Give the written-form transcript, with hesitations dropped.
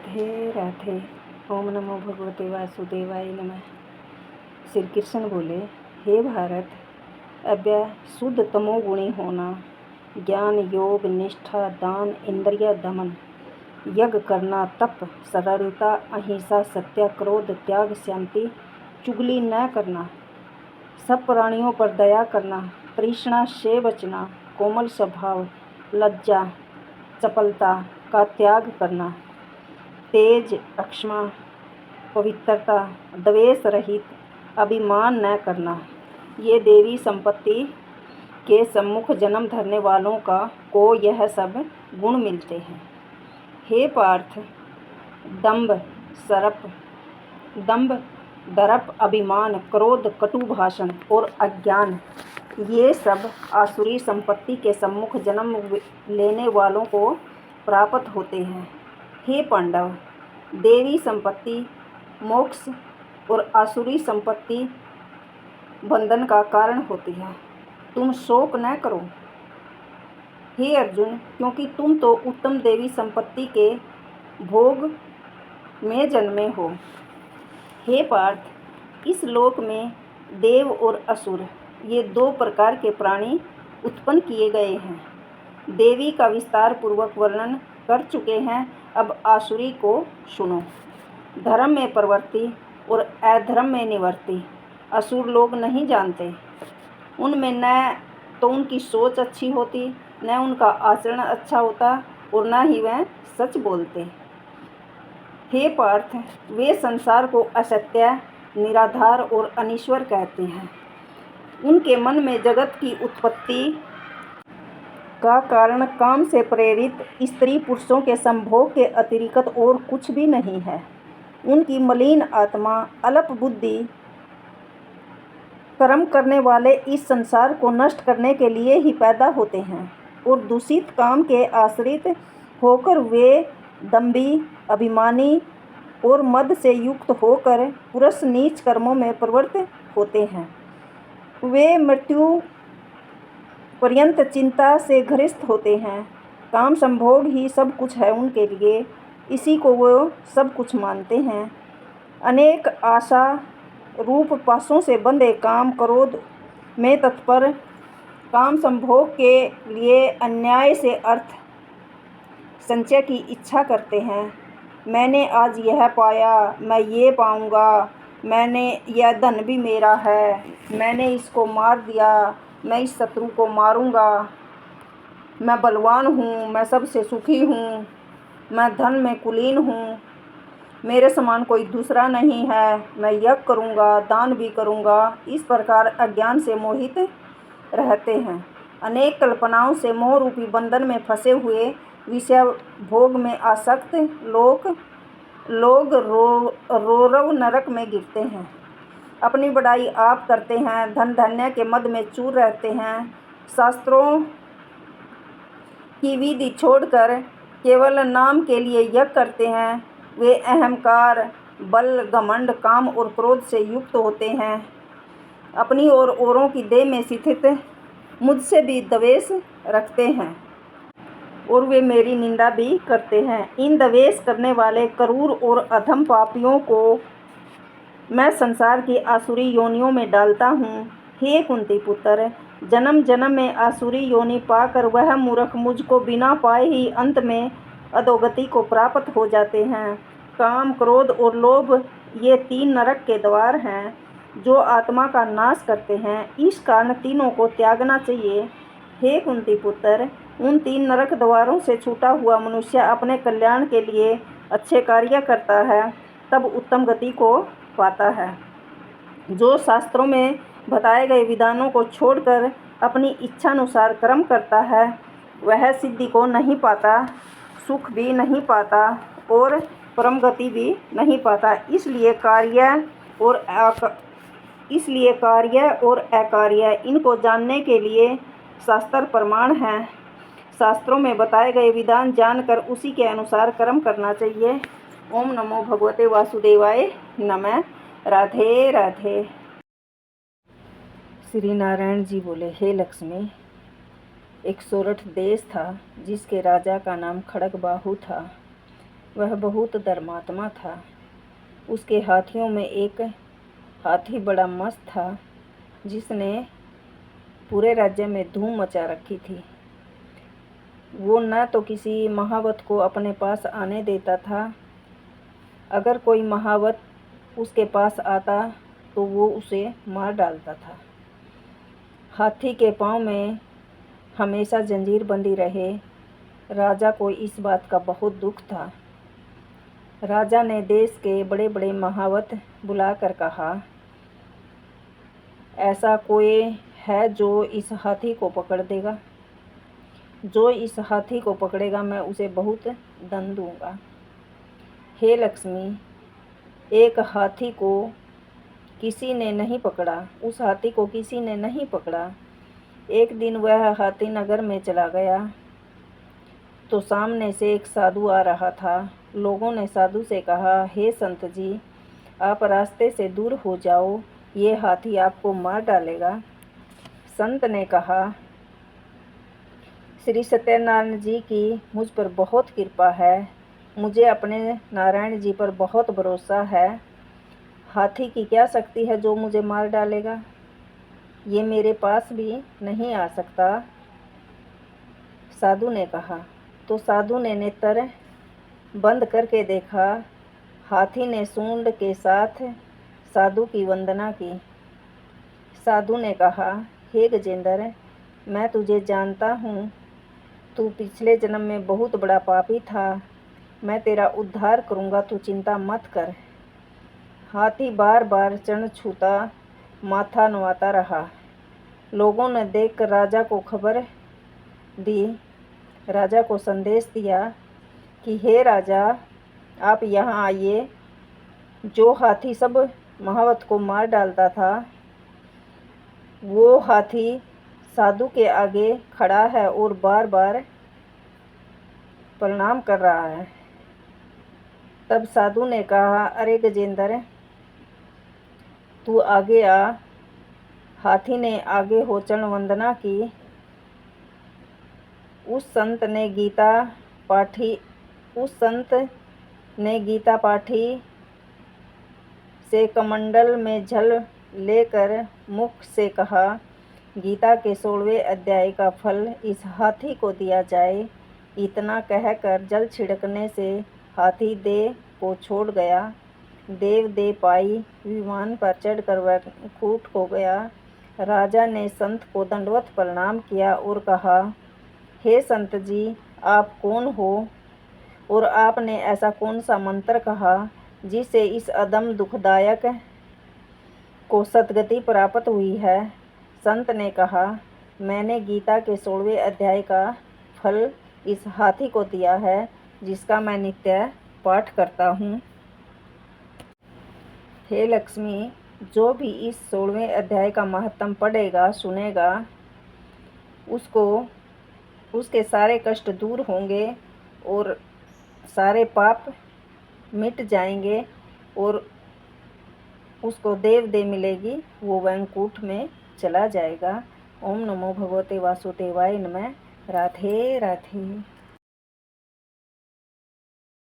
राधे राधे। ओम नमो भगवते वासुदेवाय नमः। श्री कृष्ण बोले, हे भारत, अव्यय शुद्ध तमोगुणी होना, ज्ञान योग निष्ठा दान इंद्रिय दमन, यज्ञ करना तप सरलता अहिंसा सत्य क्रोध त्याग शांति, चुगली न करना, सब प्राणियों पर दया करना, तृष्णा से बचना, कोमल स्वभाव, लज्जा चपलता का त्याग करना, तेज अक्षमा पवित्रता द्वेष रहित अभिमान न करना, ये देवी संपत्ति के सम्मुख जन्म धरने वालों को यह सब गुण मिलते हैं। हे पार्थ, दंभ दर्प अभिमान क्रोध कटु भाषण और अज्ञान, ये सब आसुरी संपत्ति के सम्मुख जन्म लेने वालों को प्राप्त होते हैं। हे पांडव, देवी संपत्ति मोक्ष और आसुरी संपत्ति बंधन का कारण होती है। तुम शोक न करो हे अर्जुन, क्योंकि तुम तो उत्तम देवी संपत्ति के भोग में जन्मे हो। हे पार्थ, इस लोक में देव और असुर ये दो प्रकार के प्राणी उत्पन्न किए गए हैं। देवी का विस्तार पूर्वक वर्णन कर चुके हैं, अब आसुरी को सुनो। धर्म में प्रवृत्ति और अधर्म में निवृत्ति असुर लोग नहीं जानते। उनमें न तो उनकी सोच अच्छी होती, न उनका आचरण अच्छा होता और न ही वह सच बोलते। हे पार्थ, वे संसार को असत्य निराधार और अनीश्वर कहते हैं। उनके मन में जगत की उत्पत्ति का कारण काम से प्रेरित स्त्री पुरुषों के संभोग के अतिरिक्त और कुछ भी नहीं है। उनकी मलिन आत्मा अल्प बुद्धि कर्म करने वाले इस संसार को नष्ट करने के लिए ही पैदा होते हैं और दूषित काम के आश्रित होकर वे दंभी अभिमानी और मद से युक्त होकर पुरुष नीच कर्मों में प्रवृत्त होते हैं। वे मृत्यु पर्यंत चिंता से ग्रस्त होते हैं। काम संभोग ही सब कुछ है उनके लिए, इसी को वो सब कुछ मानते हैं। अनेक आशा रूप पाशों से बंधे काम क्रोध में तत्पर, काम संभोग के लिए अन्याय से अर्थ संचय की इच्छा करते हैं। मैंने आज यह पाया, मैं ये पाऊंगा, मैंने यह धन भी मेरा है, मैंने इसको मार दिया, मैं इस शत्रु को मारूंगा, मैं बलवान हूँ, मैं सबसे सुखी हूँ, मैं धन में कुलीन हूँ, मेरे समान कोई दूसरा नहीं है, मैं यज्ञ करूँगा दान भी करूँगा। इस प्रकार अज्ञान से मोहित रहते हैं। अनेक कल्पनाओं से मोह रूपी बंधन में फंसे हुए विषय भोग में आसक्त लोग रौरव नरक में गिरते हैं। अपनी बड़ाई आप करते हैं, धन धान्य के मद में चूर रहते हैं, शास्त्रों की विधि छोड़कर केवल नाम के लिए यज्ञ करते हैं। वे अहंकार बल घमंड काम और क्रोध से युक्त होते हैं। अपनी और औरों की देह में स्थित मुझसे भी द्वेष रखते हैं और वे मेरी निंदा भी करते हैं। इन द्वेष करने वाले क्रूर और अधम पापियों को मैं संसार की आसुरी योनियों में डालता हूँ। हे कुंती पुत्र, जन्म जन्म में आसुरी योनि पाकर वह मूर्ख मुझको बिना पाए ही अंत में अधोगति को प्राप्त हो जाते हैं। काम क्रोध और लोभ ये तीन नरक के द्वार हैं जो आत्मा का नाश करते हैं। इस कारण तीनों को त्यागना चाहिए। हे कुंती पुत्र, उन तीन नरक द्वारों से छूटा हुआ मनुष्य अपने कल्याण के लिए अच्छे कार्य करता है, तब उत्तम गति को पाता है। जो शास्त्रों में बताए गए विधानों को छोड़कर अपनी इच्छानुसार कर्म करता है, वह सिद्धि को नहीं पाता, सुख भी नहीं पाता और परम गति भी नहीं पाता। इसलिए कार्य और अकार्य इनको जानने के लिए शास्त्र प्रमाण हैं। शास्त्रों में बताए गए विधान जानकर उसी के अनुसार कर्म करना चाहिए। ओम नमो भगवते वासुदेवाय नमः। राधे राधे। श्री नारायण जी बोले, हे लक्ष्मी, एक सोरठ देश था जिसके राजा का नाम खड़गबाहु था। वह बहुत धर्मात्मा था। उसके हाथियों में एक हाथी बड़ा मस्त था, जिसने पूरे राज्य में धूम मचा रखी थी। वो न तो किसी महावत को अपने पास आने देता था। अगर कोई महावत उसके पास आता तो वो उसे मार डालता था। हाथी के पाँव में हमेशा जंजीर बंधी रहे। राजा को इस बात का बहुत दुख था। राजा ने देश के बड़े बड़े महावत बुलाकर कहा, ऐसा कोई है जो इस हाथी को पकड़ देगा? जो इस हाथी को पकड़ेगा मैं उसे बहुत दंड दूंगा। हे लक्ष्मी, एक हाथी को किसी ने नहीं पकड़ा, उस हाथी को किसी ने नहीं पकड़ा। एक दिन वह हाथी नगर में चला गया तो सामने से एक साधु आ रहा था। लोगों ने साधु से कहा, हे संत जी, आप रास्ते से दूर हो जाओ, ये हाथी आपको मार डालेगा। संत ने कहा, श्री सत्यनारायण जी की मुझ पर बहुत कृपा है, मुझे अपने नारायण जी पर बहुत भरोसा है। हाथी की क्या शक्ति है जो मुझे मार डालेगा? ये मेरे पास भी नहीं आ सकता। साधु ने कहा। तो साधु ने नेत्र बंद करके देखा। हाथी ने सूंड के साथ साधु की वंदना की। साधु ने कहा, हे गजेंद्र, मैं तुझे जानता हूँ। तू पिछले जन्म में बहुत बड़ा पापी था। मैं तेरा उद्धार करूँगा, तू चिंता मत कर। हाथी बार बार चरण छूता, माथा नवाता रहा। लोगों ने देखकर राजा को खबर दी। राजा को संदेश दिया कि हे राजा, आप यहाँ आइए। जो हाथी सब महावत को मार डालता था, वो हाथी साधु के आगे खड़ा है और बार बार प्रणाम कर रहा है। तब साधु ने कहा, अरे गजेंद्र, तू आगे आ। हाथी ने आगे हो चरण वंदना की। उस संत ने गीता पाठी से कमंडल में जल लेकर मुख से कहा, गीता के 16वें अध्याय का फल इस हाथी को दिया जाए। इतना कहकर जल छिड़कने से हाथी देह को छोड़ गया। देव दे पाई विमान पर चढ़कर वह कूट हो गया। राजा ने संत को दंडवत प्रणाम किया और कहा, हे संत जी, आप कौन हो और आपने ऐसा कौन सा मंत्र कहा जिससे इस अदम दुखदायक को सद्गति प्राप्त हुई है? संत ने कहा, मैंने गीता के 16वें अध्याय का फल इस हाथी को दिया है, जिसका मैं नित्य पाठ करता हूँ। हे लक्ष्मी, जो भी इस 16वें अध्याय का महत्तम पढ़ेगा, सुनेगा, उसके सारे कष्ट दूर होंगे और सारे पाप मिट जाएंगे और उसको देव दे मिलेगी। वो वैकुंठ में चला जाएगा। ओम नमो भगवते वासुदेवाय नमः। राधे राधे।